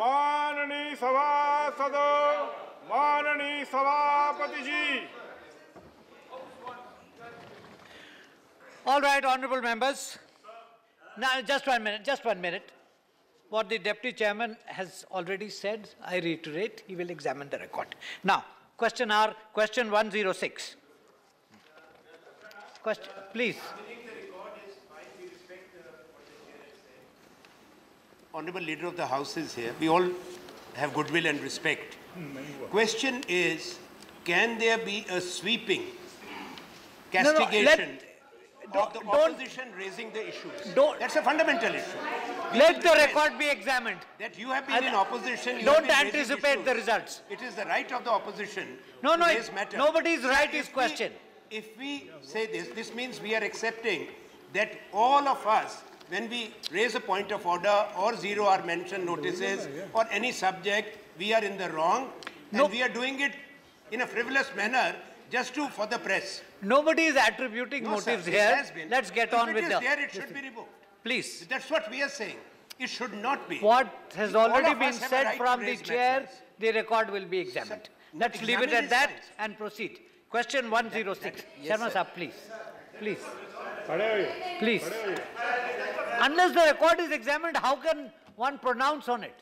माननीय सभासदों, माननीय सभापति जी। All right, honorable members. Now, just 1 minute, just 1 minute. What the deputy chairman has already said, I reiterate, he will examine the record. Now, question 106. Question, please. Honorable Leader of the House is here. We all have goodwill and respect. Question is, can there be a sweeping castigation of the opposition raising the issues? That's a fundamental issue. Let the record be examined. That you have been in opposition. Don't anticipate the results. It is the right of the opposition to raise matters. Nobody's right is questioned. If we say this means we are accepting that all of us, when we raise a point of order or zero our mention notices or any subject, we are in the wrong, and we are doing it in a frivolous manner just for the press. Nobody is attributing motives here. Let's get on with the... If it is there, it should be removed. Please. That's what we are saying. It should not be. What has already been said from the chair, the record will be examined. Let's leave it at that and proceed. Question 106. Sharma Sahab, please. Please. Please. Unless the record is examined, how can one pronounce on it?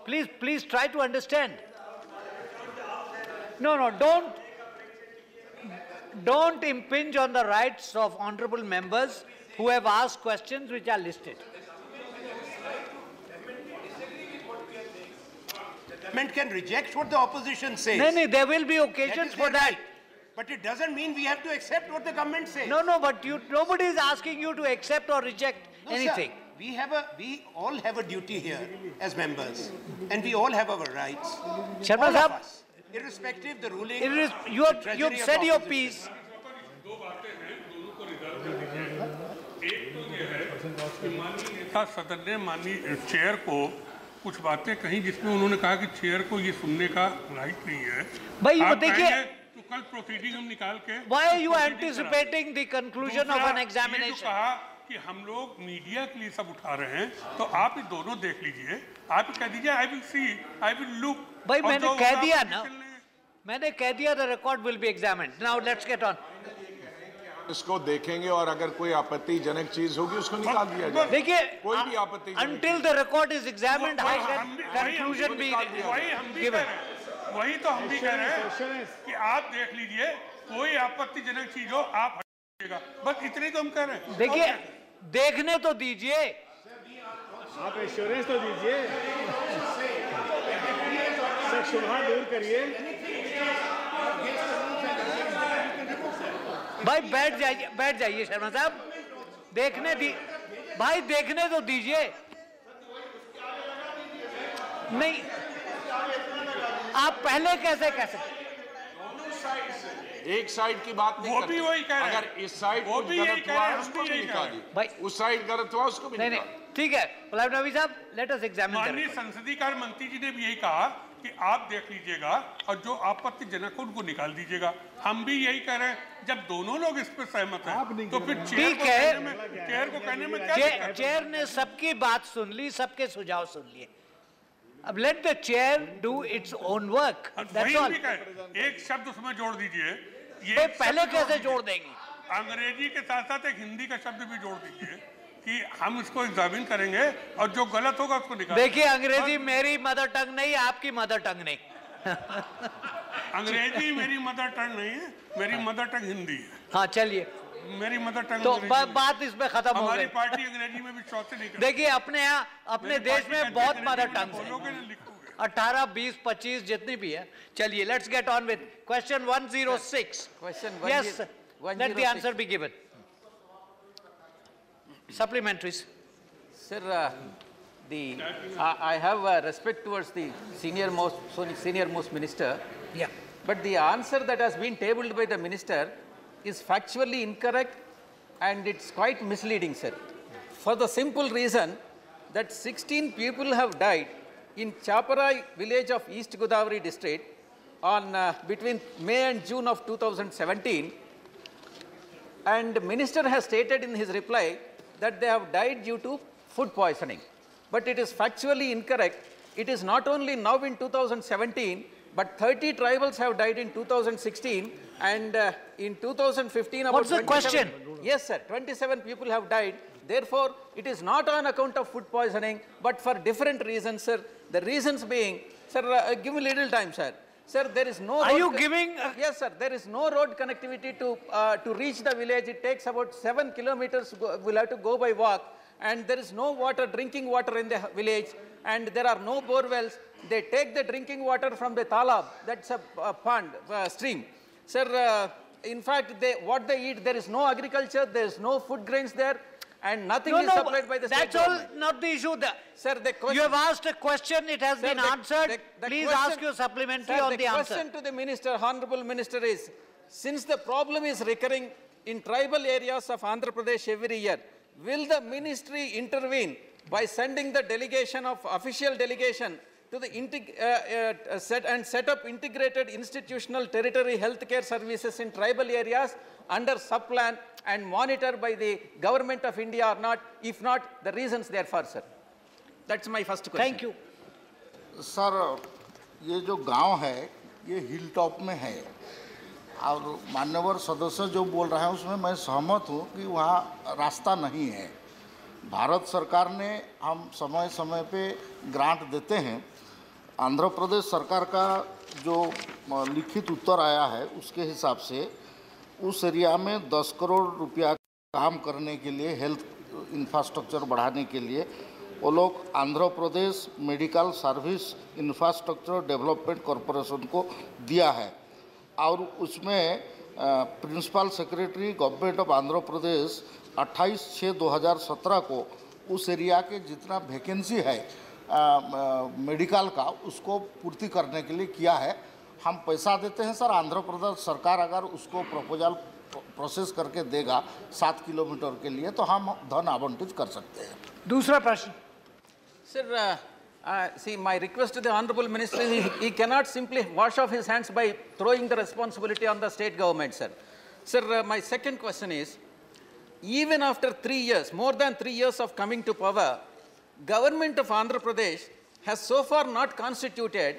Please try to understand. No, don't impinge on the rights of honorable members who have asked questions which are listed. Government can reject what the opposition says. No, there will be occasions for that. Right. But it doesn't mean we have to accept what the government says. No, but nobody is asking you to accept or reject anything. Sir, we all have a duty here as members, and we all have our rights. Sharma Sahab, irrespective the ruling. You've said your piece. सदन ने माननीय chair को कुछ बातें कही जिसमें उन्होंने कहा कि चेयर को ये सुनने का राइट नहीं है। भाई ये देखिए, तो कल प्रोसीडिंग हम निकाल के। Why are you anticipating the conclusion of an examination? कहा कि हम लोग मीडिया के लिए सब उठा रहे हैं, तो आप ये दोनों देख लीजिए, आप कह दीजिए I will see, I will look। भाई मैंने कह दिया ना, मैंने कह दिया the record will be examined. Now let's get on. इसको देखेंगे और अगर कोई आपत्तिजनक चीज होगी उसको निकाल दिया जाए। देखिए, कोई भी आपत्ति until the record is examined, how can conclusion be given? वही तो हम भी कह रहे हैं कि आप देख लीजिए, कोई आपत्तिजनक चीज हो आप हटाइएगा, बस इतने तो हम कह रहे हैं। देखिए, देखने तो दीजिए, आप एश्योरेंस तो दीजिए, शुभा दूर करिए। भाई बैठ जाइए शर्मा साहब, भाई देखने तो दीजिए। नहीं, आप पहले कैसे कह सकते? एक साइड की बात नहीं करते। वही कह रहे हैं। अगर इस साइड गलत हुआ है उसको भी निकालिए, भाई उस साइड गलत हुआ उसको भी नहीं, ठीक है। गुलाब नबी साहब, लेट अस एग्जामिन। माननीय संसदीय कार्य मंत्री जी ने भी यही कहा कि आप देख लीजिएगा और जो आपत्तिजनक है उनको निकाल दीजिएगा। हम भी यही कह रहे हैं, जब दोनों लोग इस पर सहमत हैं तो फिर चेयर को कहने में क्या? चेयर ने सबकी बात सुन ली, सबके सुझाव सुन लिए। अब let the chair do its own work. एक शब्द उसमें जोड़ दीजिए। ये पहले कैसे जोड़ देंगे? अंग्रेजी के साथ साथ एक हिंदी का शब्द भी जोड़ दीजिए कि हम इसको एग्जामिन करेंगे और जो गलत होगा उसको निकाल। देखिए, अंग्रेजी मेरी मदर टंग नहीं, आपकी मदर टंग नहीं। अंग्रेजी मेरी मदर टंग नहीं है, मेरी मदर टंग हिंदी है। हाँ, चलिए, मेरी मदर टंग तो बात इसमें खत्म हो गई। हमारी पार्टी अंग्रेजी में भी चौथे नहीं करती। देखिए, अपने यहाँ अपने देश में बहुत मदर टंग है, 18, 20, 25 जितनी भी है। चलिए, let's get on with question 106। Yes, let the answer be given. Supplementaries. Sir, I have respect towards the senior most minister. Yeah. But the answer that has been tabled by the minister is factually incorrect and it's quite misleading, sir. For the simple reason that 16 people have died in Chaparai village of East Godavari district on between May and June of 2017, and the minister has stated in his reply that they have died due to food poisoning. But it is factually incorrect it is not only now in 2017, but 30 tribals have died in 2016, and in 2015 about What's the 27 question? Yes, sir. 27 people have died. Therefore, it is not on account of food poisoning, but for different reasons, sir. The reasons being, sir, give me little time, sir. Sir, there is no. Are you giving? Yes, sir. There is no road connectivity to reach the village. It takes about 7 kilometers. We'll have to go by walk, and there is no water, drinking water in the village, and there are no bore wells. They take the drinking water from the talab. That's a pond, stream. Sir, in fact, what they eat, there is no agriculture. There is no food grains there. And nothing is supplied by the state government. That's all not the issue. Sir, the question... You have asked a question, it has been answered. Please ask your supplementary on the answer. The question to the minister, Honorable Minister, is, since the problem is recurring in tribal areas of Andhra Pradesh every year, will the ministry intervene by sending the delegation of official delegation to the set up integrated institutional territory healthcare services in tribal areas under sub-plan and monitored by the government of India or not? If not, the reasons therefore, sir. That's my first question. Thank you. Sir, ये जो गांव है ये hill top में है और मान्यवर सदस्य जो बोल रहे हैं उसमें मैं सहमत हूँ कि वहाँ रास्ता नहीं है। भारत सरकार ने हम समय समय पे ग्रांट देते हैं। आंध्र प्रदेश सरकार का जो लिखित उत्तर आया है उसके हिसाब से उस एरिया में 10 करोड़ रुपया काम करने के लिए, हेल्थ इंफ्रास्ट्रक्चर बढ़ाने के लिए वो लोग Andhra Pradesh medical service infrastructure development corporation को दिया है और उसमें principal secretary government of Andhra Pradesh 28/6/2017 को उस एरिया के जितना वैकेंसी है मेडिकल का उसको पूर्ति करने के लिए किया है। हम पैसा देते हैं सर, आंध्र प्रदेश सरकार अगर उसको प्रपोजल प्रोसेस करके देगा 7 किलोमीटर के लिए तो हम धन आवंटित कर सकते हैं। दूसरा प्रश्न। Sir, see, my request to the Honorable Minister is he cannot simply wash off his hands by throwing the responsibility on the state government, sir. Sir, my second question is, even after 3 years, more than 3 years of coming to power, Government of Andhra Pradesh has so far not constituted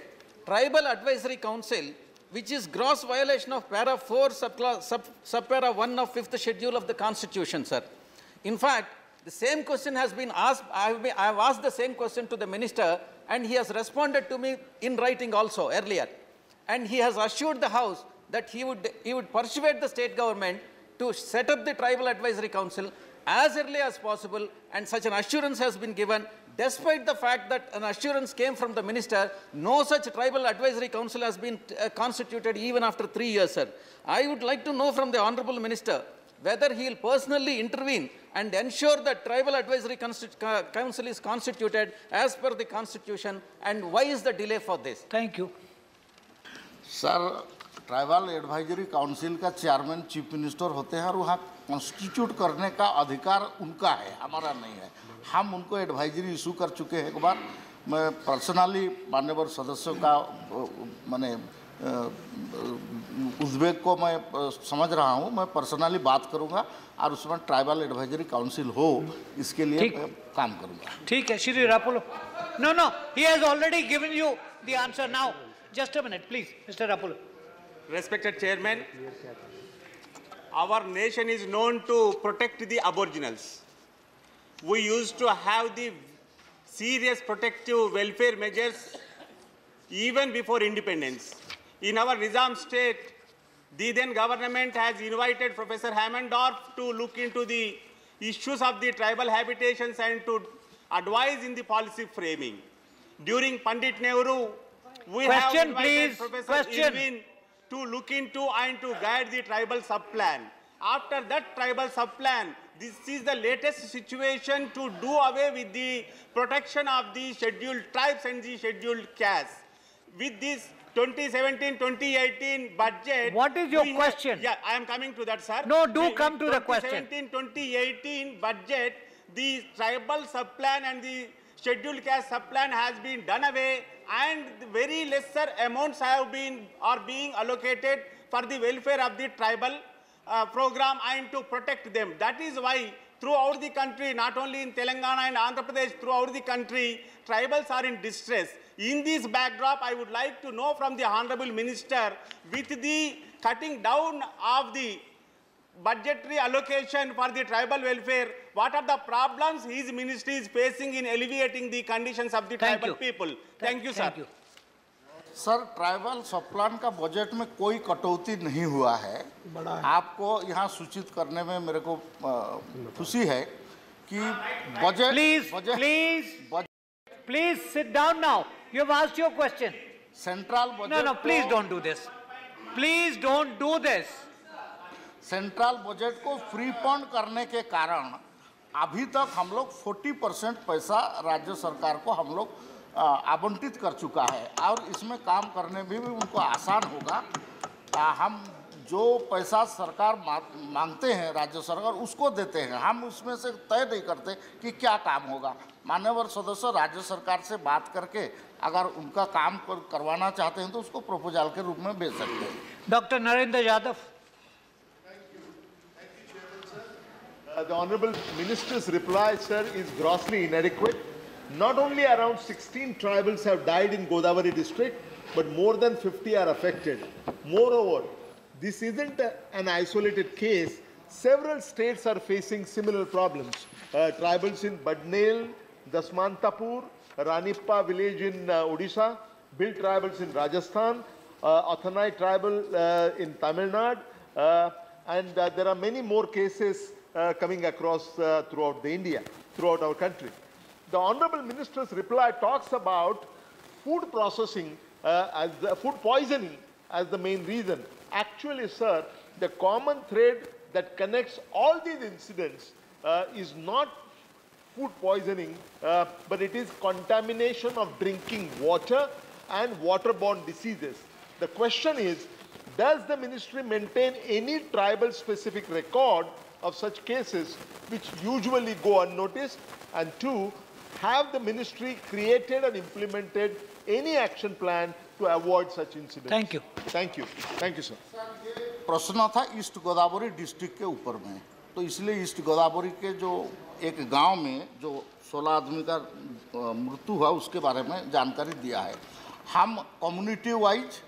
Tribal Advisory Council, which is gross violation of para 4 subpara 1 of 5th schedule of the Constitution, sir. In fact, the same question has been asked, I have asked the same question to the minister and he has responded to me in writing also earlier. And he has assured the House that he would persuade the state government to set up the Tribal Advisory Council as early as possible, and such an assurance has been given. Despite the fact that an assurance came from the minister, no such Tribal Advisory Council has been constituted even after 3 years, sir. I would like to know from the Honorable Minister whether he will personally intervene and ensure that Tribal Advisory Council is constituted as per the Constitution, and why is the delay for this? Thank you. Sir, tribal advisory council का chairman chief minister होते हैं और वहाँ constitute करने का अधिकार उनका है, हमारा नहीं है। हम उनको एडवाइजरी इशू कर चुके हैं एक बार। मैं पर्सनली मान्यवर सदस्यों का मैंने उद्वेग को मैं समझ रहा हूँ, मैं पर्सनली बात करूँगा और उसमें ट्राइबल एडवाइजरी काउंसिल हो इसके लिए काम करूँगा। ठीक है, Shri रापोलो। No, he has already given you the answer now. Just a minute, please, Mr. Rapoolo. Respected Chairman, our nation is known to protect the aboriginals. We used to have the serious protective welfare measures even before independence. In our Nizam state, the then government has invited Professor Hammondorf to look into the issues of the tribal habitations and to advise in the policy framing. During Pandit Nehru, we have invited Professor Irwin to look into and to guide the tribal sub-plan. After that tribal sub-plan, this is the latest situation to do away with the protection of the scheduled tribes and the scheduled castes. With this 2017-2018 budget... What is your question? I am coming to that, sir. No, do come to the question. 2017-2018 budget, the tribal sub-plan and the scheduled caste sub-plan has been done away, and very lesser amounts are being allocated for the welfare of the tribal program and to protect them. That is why throughout the country, not only in Telangana and Andhra Pradesh, throughout the country, tribals are in distress. In this backdrop, I would like to know from the Honorable Minister, with the cutting down of the budgetary allocation for the tribal welfare, what are the problems his ministry is facing in alleviating the conditions of the tribal people? Thank you, sir. Thank you. Sir, tribal सब plan का budget में कोई कटौती नहीं हुआ है। आपको यहाँ सूचित करने में मेरे को खुशी है कि budget Please sit down now. You have asked your question. Central budget No, please don't do this. Please don't do this. Central budget को फ्री फंड करने के कारण अभी तक हम लोग 40% पैसा राज्य सरकार को हम लोग आवंटित कर चुका है और इसमें काम करने में भी उनको आसान होगा। हम जो पैसा सरकार मांगते हैं राज्य सरकार उसको देते हैं, हम उसमें से तय नहीं करते कि क्या काम होगा। मान्यवर सदस्य राज्य सरकार से बात करके अगर उनका काम करवाना चाहते हैं तो उसको प्रपोजल के रूप में भेज सकते हैं। Doctor Narendra Yadav. The Honorable Minister's reply, sir, is grossly inadequate. Not only around 16 tribals have died in Godavari district, but more than 50 are affected. Moreover, this isn't an isolated case. Several states are facing similar problems. Tribals in Badnail, Dasmantapur, Ranippa village in Odisha, Bhil tribals in Rajasthan, Athanai tribal in Tamil Nadu, and there are many more cases coming across throughout our country. The Honorable Minister's reply talks about food processing as the food poisoning as the main reason. Actually, sir, the common thread that connects all these incidents is not food poisoning, but it is contamination of drinking water and waterborne diseases. The question is, does the ministry maintain any tribal specific record of such cases which usually go unnoticed? And two, have the ministry created and implemented any action plan to avoid such incidents? Thank you. Thank you. Thank you, sir. प्रश्न था east Godavari district के ऊपर में, तो इसलिए east Godavari के जो एक गांव में जो 16 आदमी का मृत्यु हुआ उसके बारे में जानकारी दिया है। हम कम्युनिटी वाइज,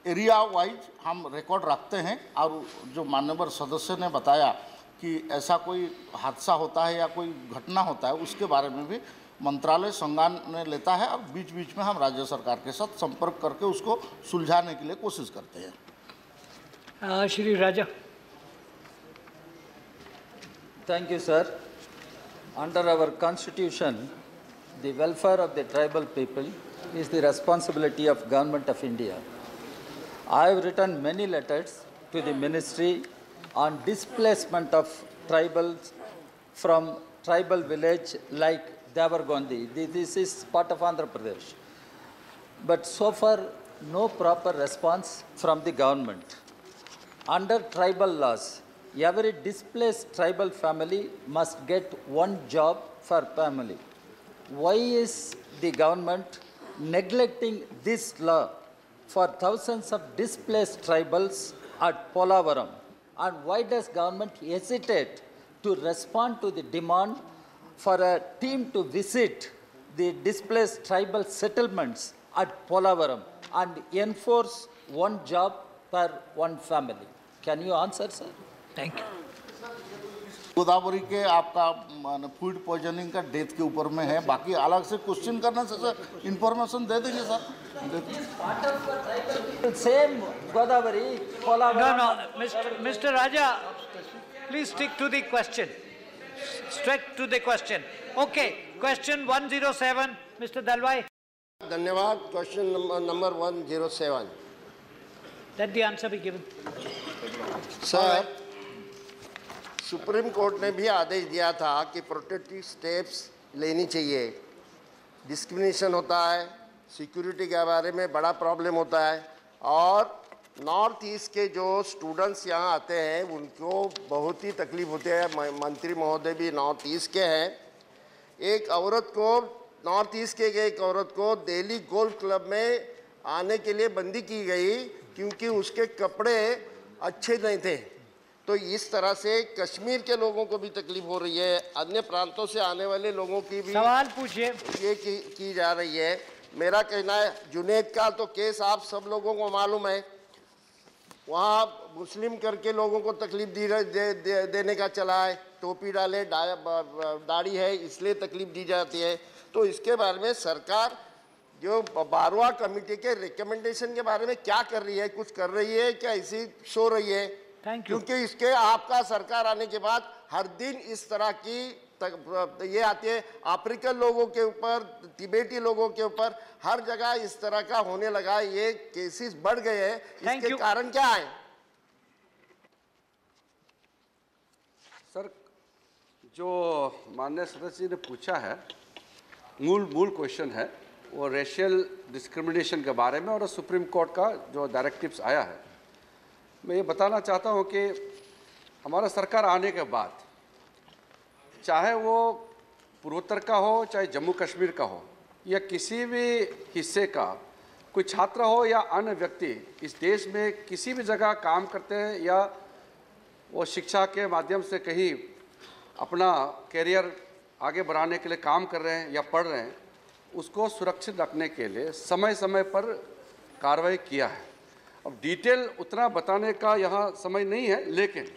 एरिया वाइज हम रिकॉर्ड रखते हैं और जो माननीय सदस्य ने बताया कि ऐसा कोई हादसा होता है या कोई घटना होता है उसके बारे में भी मंत्रालय संज्ञान में लेता है और बीच बीच में हम राज्य सरकार के साथ संपर्क करके उसको सुलझाने के लिए कोशिश करते हैं। श्री राजा। Thank you, sir. Under our constitution, the welfare of the tribal people is the responsibility of Government of India. I have written many letters to the ministry on displacement of tribals from tribal village like Devargondi. This is part of Andhra Pradesh. But so far, no proper response from the government. Under tribal laws, every displaced tribal family must get one job per family. Why is the government neglecting this law for thousands of displaced tribals at Polavaram? And why does government hesitate to respond to the demand for a team to visit the displaced tribal settlements at Polavaram and enforce one job per one family? Can you answer, sir? Thank you. Godavari के आपका food poisoning का death के ऊपर में है, बाकी अलग से क्वेश्चन करने से सर इंफॉर्मेशन दे देंगे sir. Same Godavari, Polavaram. No, Mr. Raja, please stick to the question. Straight to the question. Okay, question 107, Mr. Dalwai. धन्यवाद। Question number 107। Let the answer be given. Sir, supreme court ने भी आदेश दिया था कि protective steps लेनी चाहिए। Discrimination होता है, सिक्योरिटी के बारे में बड़ा प्रॉब्लम होता है और नॉर्थ ईस्ट के जो स्टूडेंट्स यहाँ आते हैं उनको बहुत ही तकलीफ होती है। मंत्री महोदय भी नॉर्थ ईस्ट के हैं। एक औरत को, नॉर्थ ईस्ट के एक औरत को दिल्ली गोल्फ क्लब में आने के लिए बंदी की गई क्योंकि उसके कपड़े अच्छे नहीं थे। तो इस तरह से कश्मीर के लोगों को भी तकलीफ हो रही है, अन्य प्रांतों से आने वाले लोगों की भी सवाल पूछिए। ये की जा रही है। मेरा कहना है जुनैद का तो केस आप सब लोगों को मालूम है, वहाँ मुस्लिम करके लोगों को तकलीफ देने का चला है, टोपी डाले दाढ़ी है इसलिए तकलीफ दी जाती है। तो इसके बारे में सरकार जो बारवा कमेटी के रिकमेंडेशन के बारे में क्या कर रही है, कुछ कर रही है क्या, इसी सो रही है? क्योंकि इसके आपका सरकार आने के बाद हर दिन इस तरह की ये आती है, अफ्रीकन लोगों के ऊपर, तिब्बती लोगों के ऊपर, हर जगह इस तरह का होने लगा, ये केसेस बढ़ गए हैं। इसके कारण क्या है? सर, जो माननीय सदस्य जी ने पूछा है, मूल क्वेश्चन है वो रेशियल डिस्क्रिमिनेशन के बारे में और सुप्रीम कोर्ट का जो डायरेक्टिव्स आया है। मैं ये बताना चाहता हूँ कि हमारा सरकार आने के बाद, चाहे वो पूर्वोत्तर का हो, चाहे जम्मू कश्मीर का हो, या किसी भी हिस्से का कोई छात्र हो या अन्य व्यक्ति इस देश में किसी भी जगह काम करते हैं या वो शिक्षा के माध्यम से कहीं अपना कैरियर आगे बढ़ाने के लिए काम कर रहे हैं या पढ़ रहे हैं, उसको सुरक्षित रखने के लिए समय समय पर कार्रवाई किया है। अब डिटेल उतना बताने का यहाँ समय नहीं है, लेकिन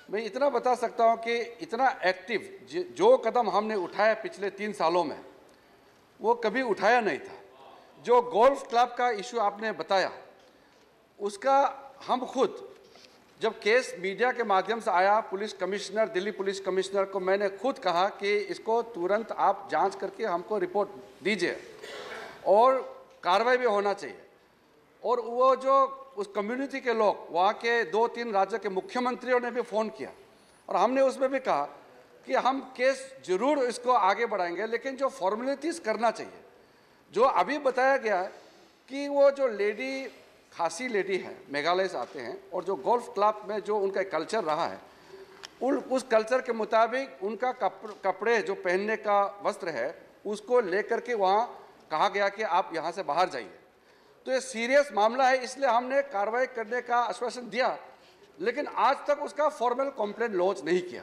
मैं इतना बता सकता हूँ कि इतना एक्टिव जो कदम हमने उठाया पिछले 3 सालों में वो कभी उठाया नहीं था। जो गोल्फ क्लब का इशू आपने बताया, उसका हम खुद जब केस मीडिया के माध्यम से आया, police commissioner, Delhi police commissioner को मैंने खुद कहा कि इसको तुरंत आप जांच करके हमको रिपोर्ट दीजिए और कार्रवाई भी होना चाहिए। और वो जो उस कम्युनिटी के लोग, वहाँ के 2-3 राज्य के मुख्यमंत्रियों ने भी फ़ोन किया और हमने उसमें भी कहा कि हम केस जरूर इसको आगे बढ़ाएंगे, लेकिन जो फॉर्मेलिटीज़ करना चाहिए, जो अभी बताया गया है कि वो जो लेडी, खासी लेडी है, मेघालय से आते हैं, और जो गोल्फ क्लब में जो उनका कल्चर रहा है, उस कल्चर के मुताबिक उनका कपड़े जो पहनने का वस्त्र है उसको लेकर के वहाँ कहा गया कि आप यहाँ से बाहर जाइए। तो ये सीरियस मामला है, इसलिए हमने कार्रवाई करने का आश्वासन दिया, लेकिन आज तक उसका फॉर्मल कंप्लेंट लॉन्च नहीं किया।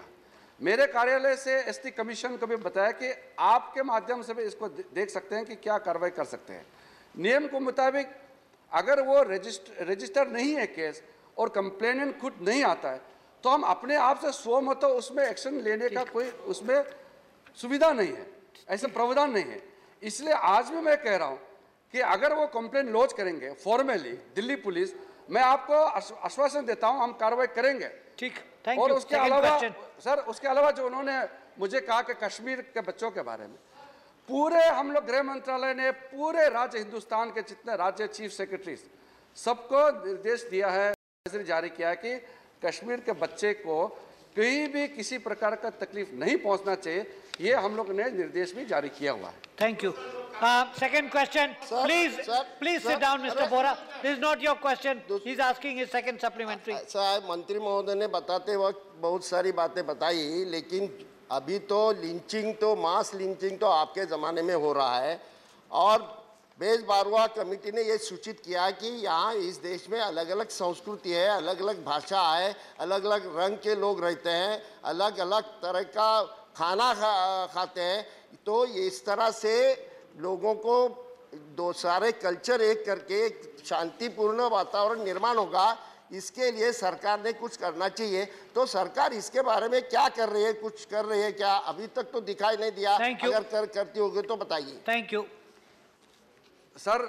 मेरे कार्यालय से एसटी कमीशन को भी बताया कि आपके माध्यम से भी इसको देख सकते हैं कि क्या कार्रवाई कर सकते हैं। नियम के मुताबिक अगर वो रजिस्टर नहीं है केस और कंप्लेनेंट खुद नहीं आता है, तो हम अपने आप से स्वमतो उसमें एक्शन लेने का कोई उसमें सुविधा नहीं है, ऐसा प्रावधान नहीं है। इसलिए आज भी मैं कह रहा हूँ कि अगर वो कंप्लेंट लॉन्च करेंगे फॉर्मली दिल्ली पुलिस, मैं आपको आश्वासन देता हूँ हम कार्रवाई करेंगे। ठीक, और उसके अलावा सर, उसके अलावा जो उन्होंने मुझे कहा कि कश्मीर के बच्चों के बारे में, पूरे हम लोग गृह मंत्रालय ने पूरे राज्य हिंदुस्तान के जितने राज्य चीफ सेक्रेटरीज सबको निर्देश दिया है, जारी किया है कि कश्मीर के बच्चे को कहीं भी किसी प्रकार का तकलीफ नहीं पहुंचना चाहिए। ये हम लोग ने निर्देश भी जारी किया हुआ है। Thank you. Second question, please sit down, Mr. Bora. This is not your question. He's asking his second supplementary. साहब, मंत्री महोदय ने बताते वक्त बहुत सारी बातें बताई, लेकिन अभी तो लिंचिंग, तो मास लिंचिंग तो आपके ज़माने में हो रहा है। और बेस बारवा कमेटी ने ये सूचित किया कि यहाँ इस देश में अलग अलग संस्कृति है, अलग अलग भाषा है, अलग अलग रंग के लोग रहते हैं, अलग अलग तरह का खाना खाते हैं। तो इस तरह से लोगों को दो सारे कल्चर एक करके एक शांतिपूर्ण वातावरण निर्माण होगा। इसके लिए सरकार ने कुछ करना चाहिए। तो सरकार इसके बारे में क्या कर रही है, कुछ कर रही है क्या? अभी तक तो दिखाई नहीं दिया। अगर करती होगी तो बताइए। Thank you sir.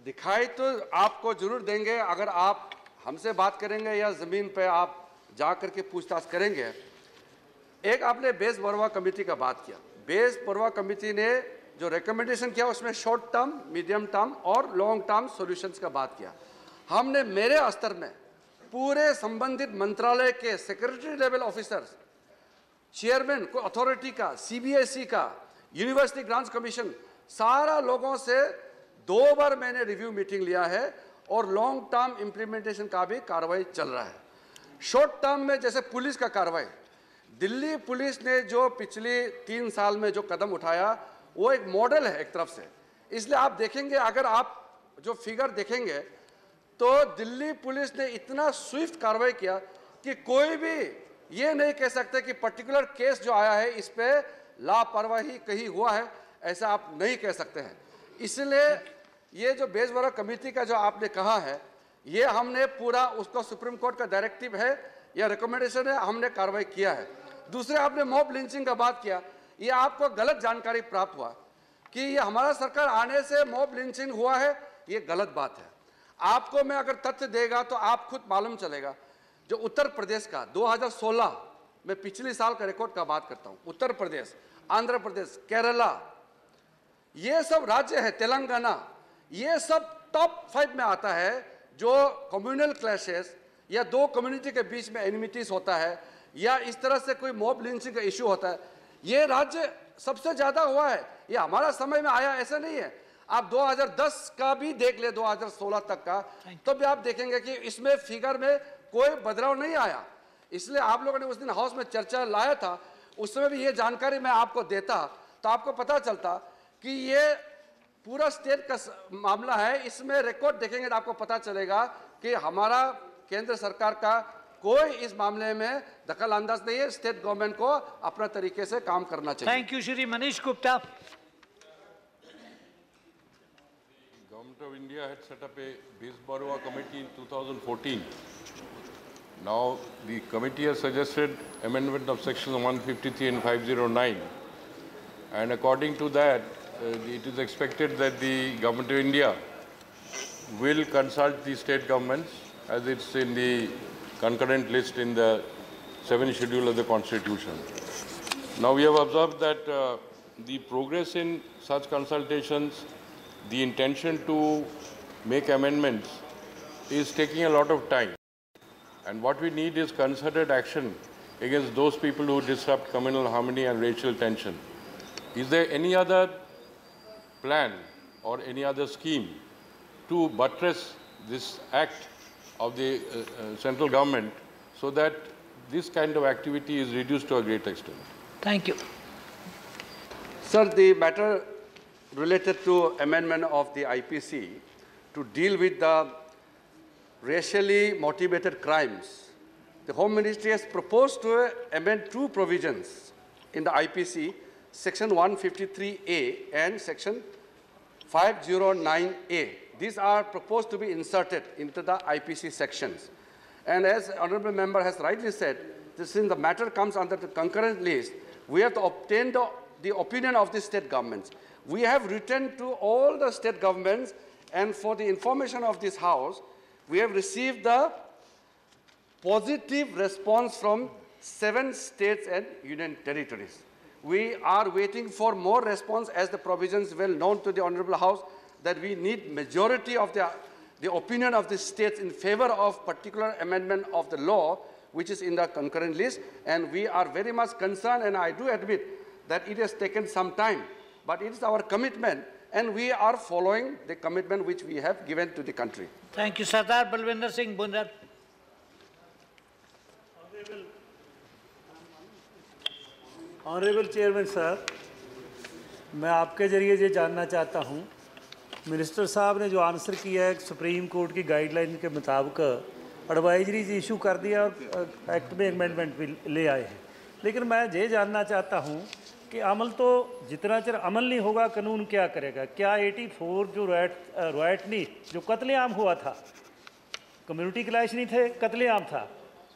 दिखाई तो आपको जरूर देंगे अगर आप हमसे बात करेंगे या जमीन पे आप जा करके पूछताछ करेंगे। एक आपने बेस बरवा कमेटी का बात किया। बेस बरवा कमेटी ने जो रिकमेंडेशन किया उसमें शॉर्ट टर्म, मीडियम टर्म और लॉन्ग टर्म सॉल्यूशंस का बात किया। हमने मेरे स्तर में पूरे संबंधित मंत्रालय के सेक्रेटरी लेवल ऑफिसर्स, चेयरमैन को अथॉरिटी का, सीबीएसई का, यूनिवर्सिटी ग्रांट्स कमीशन, सारा लोगों से 2 बार मैंने रिव्यू मीटिंग लिया है और लॉन्ग टर्म इम्प्लीमेंटेशन का भी कार्रवाई चल रहा है। शॉर्ट टर्म में जैसे पुलिस का कार्रवाई, दिल्ली पुलिस ने जो पिछले 3 साल में जो कदम उठाया वो एक मॉडल है एक तरफ से। इसलिए आप देखेंगे, अगर आप जो फिगर देखेंगे तो दिल्ली पुलिस ने इतना स्विफ्ट कार्रवाई किया कि कोई भी ये नहीं कह सकते कि पर्टिकुलर केस जो आया है इस पे लापरवाही कहीं हुआ है, ऐसा आप नहीं कह सकते हैं। इसलिए ये जो बेजबरा कमेटी का जो आपने कहा है, ये हमने पूरा उसको सुप्रीम कोर्ट का डायरेक्टिव है या रिकमेंडेशन है, हमने कार्रवाई किया है। दूसरे आपने मॉब लिंचिंग का बात किया, ये आपको गलत जानकारी प्राप्त हुआ कि ये हमारा सरकार आने से मॉब लिंचिंग हुआ है, ये गलत बात है। आपको मैं अगर तथ्य देगा तो आप खुद मालूम चलेगा। जो उत्तर प्रदेश का 2016 में पिछले साल का रिकॉर्ड का बात करता हूँ, उत्तर प्रदेश, आंध्र प्रदेश, केरला, ये सब राज्य है, तेलंगाना, ये सब टॉप 5 में आता है जो कम्युनल क्लैशेस या दो कम्युनिटी के बीच में एनिमिटीज होता है या इस तरह से कोई मॉब लिंचिंग का इशू होता है, ये राज्य सबसे ज्यादा हुआ है। ये हमारा समय में आया ऐसा नहीं है। आप 2010 का भी देख ले, 2016 तक का, तो भी आप देखेंगे कि इसमें फिगर में कोई बदलाव नहीं आया। इसलिए आप लोगों ने उस दिन हाउस में चर्चा लाया था, उस समय भी ये जानकारी मैं आपको देता तो आपको पता चलता कि ये पूरा स्टेट का मामला है। इसमें रिकॉर्ड देखेंगे तो आपको पता चलेगा कि हमारा केंद्र सरकार का कोई इस मामले में दखल अंदाज नहीं है। स्टेट गवर्नमेंट को अपना तरीके से काम करना चाहिए। Thank you Shri Manish Gupta. Government of India had set up a Baisbarua committee in 2014. Now the committee has suggested amendment of sections 153 and 509, and according to that it is expected that the Government of India will consult the state governments as it's in the concurrent list in the 7th schedule of the Constitution. Now we have observed that the progress in such consultations, the intention to make amendments is taking a lot of time. And what we need is concerted action against those people who disrupt communal harmony and racial tension. Is there any other plan or any other scheme to buttress this act of the central government so that this kind of activity is reduced to a great extent? Thank you. Sir, the matter related to amendment of the IPC to deal with the racially motivated crimes, the Home Ministry has proposed to amend two provisions in the IPC, Section 153A and Section 509A. These are proposed to be inserted into the IPC sections. And as Honourable Member has rightly said, since the matter comes under the concurrent list, we have to obtain the opinion of the state governments. We have written to all the state governments, and for the information of this House, we have received the positive response from 7 states and union territories. We are waiting for more response as the provisions well known to the Honourable House that we need majority of the opinion of the states in favor of particular amendment of the law which is in the concurrent list, and we are very much concerned, and I do admit that it has taken some time, but it is our commitment and we are following the commitment which we have given to the country. Thank you. Sardar Balwinder Singh Bhunjar. Honourable chairman sir, मैं आपके जरिए ये जानना चाहता हूँ, minister साहब ने जो आंसर किया है सुप्रीम कोर्ट की गाइडलाइन के मुताबिक एडवाइजरीज इशू कर दिया और एक्ट में अमेंडमेंट भी ले आए हैं, लेकिन मैं ये जानना चाहता हूँ कि अमल तो जितना चਿਰ अमल नहीं होगा कानून क्या करेगा? क्या 84 जो रॉयट नहीं जो कत्लेआम हुआ था, कम्युनिटी क्लैश नहीं थे, कत्लेआम था,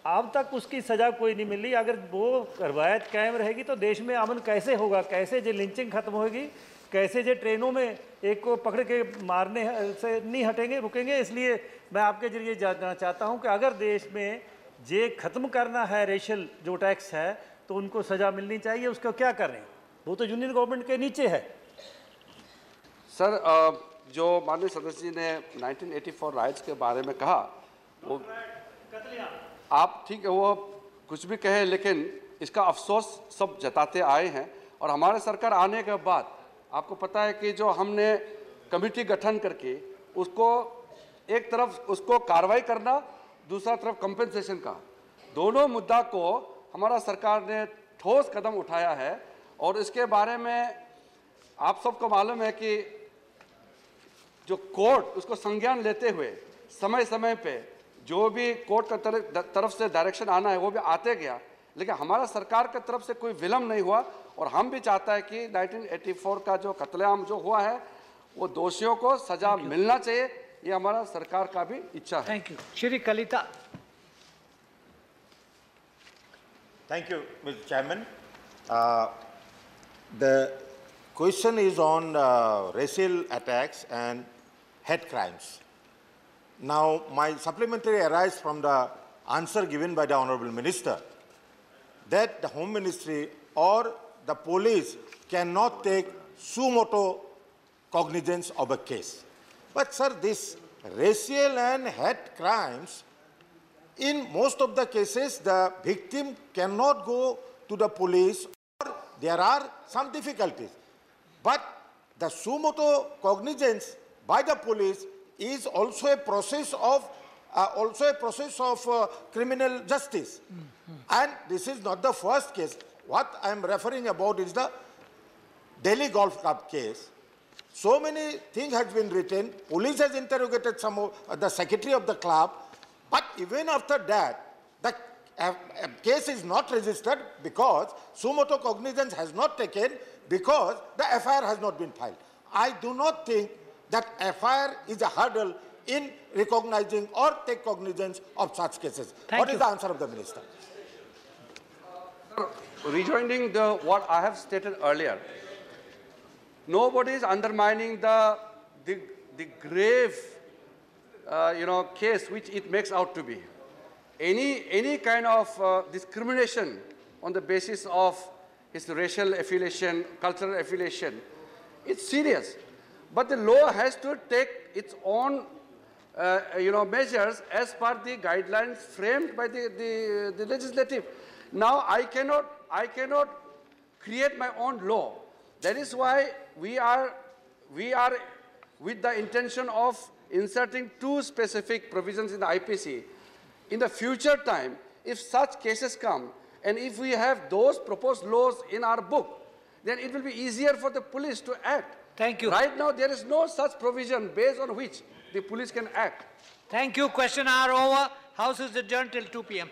अब तक उसकी सज़ा कोई नहीं मिली। अगर वो रवायत कायम रहेगी तो देश में अमन कैसे होगा? कैसे जो लिंचिंग ख़त्म होगी? कैसे जो ट्रेनों में एक को पकड़ के मारने से नहीं हटेंगे, रुकेंगे? इसलिए मैं आपके जरिए जानना चाहता हूं कि अगर देश में जे ख़त्म करना है रेशल जो टैक्स है तो उनको सज़ा मिलनी चाहिए, उसका क्या कर रहे हैं? वो तो यूनियन गवर्नमेंट के नीचे है। सर, जो माननीय सदस्य जी ने 1984 राइट्स के बारे में कहा, वो आप ठीक है, वो कुछ भी कहे, लेकिन इसका अफसोस सब जताते आए हैं। और हमारे सरकार आने के बाद आपको पता है कि जो हमने कमेटी गठन करके उसको एक तरफ उसको कार्रवाई करना, दूसरा तरफ कंपनसेशन का, दोनों मुद्दा को हमारा सरकार ने ठोस कदम उठाया है। और इसके बारे में आप सबको मालूम है कि जो कोर्ट उसको संज्ञान लेते हुए समय समय पे जो भी कोर्ट का तरफ से डायरेक्शन आना है वो भी आते गया, लेकिन हमारा सरकार की तरफ से कोई विलम्ब नहीं हुआ। और हम भी चाहता है कि 1984 का जो कत्लेआम जो हुआ है वो दोषियों को सजा मिलना चाहिए, ये हमारा सरकार का भी इच्छा है। Thank you. Shri Kalita. Thank you, Mr. Chairman. The question is on racial attacks and hate crimes. Now, my supplementary arises from the answer given by the Honorable Minister that the Home Ministry or the police cannot take suo motu cognizance of a case. But, sir, this racial and hate crimes, in most of the cases, the victim cannot go to the police or there are some difficulties. But the suo motu cognizance by the police is also a process of criminal justice. And this is not the first case. What I am referring about is the Delhi Golf Club case. So many things have been written. Police has interrogated some of the secretary of the club. But even after that, the case is not registered because suo motu cognizance has not taken because the FIR has not been filed. I do not think that FIR is a hurdle in recognizing or take cognizance of such cases. What is the answer of the Minister? Rejoining what I have stated earlier, nobody is undermining the grave case which it makes out to be. Any kind of discrimination on the basis of his racial affiliation, cultural affiliation, it's serious. But the law has to take its own measures as per the guidelines framed by the legislative. Now I cannot create my own law. That is why we are with the intention of inserting two specific provisions in the IPC. In the future time, if such cases come, and if we have those proposed laws in our book, then it will be easier for the police to act. Thank you. Right now, there is no such provision based on which the police can act. Thank you. Question hour over. House is adjourned till 2 p.m.